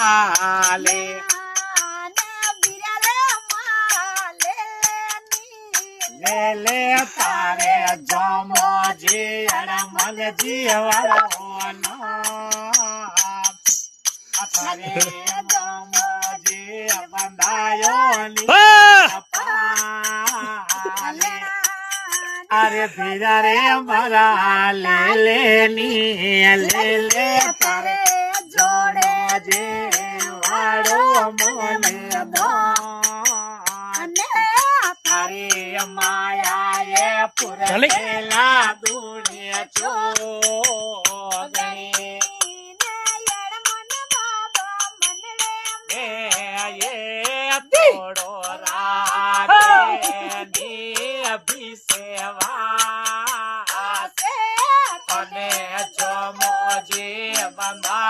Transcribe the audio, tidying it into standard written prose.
માલે લે તારે જમોજી અડમલજી વાળોનો તારે જમોજી બંધાયો ની પાલે અરે ભીરા રે મારા લે ની તારે જોડે જે વાળો મને તારી માયા એ પુરેલા દુનિયા છો થોડો રાખે અભિષેવા અને જો મોજી બંધા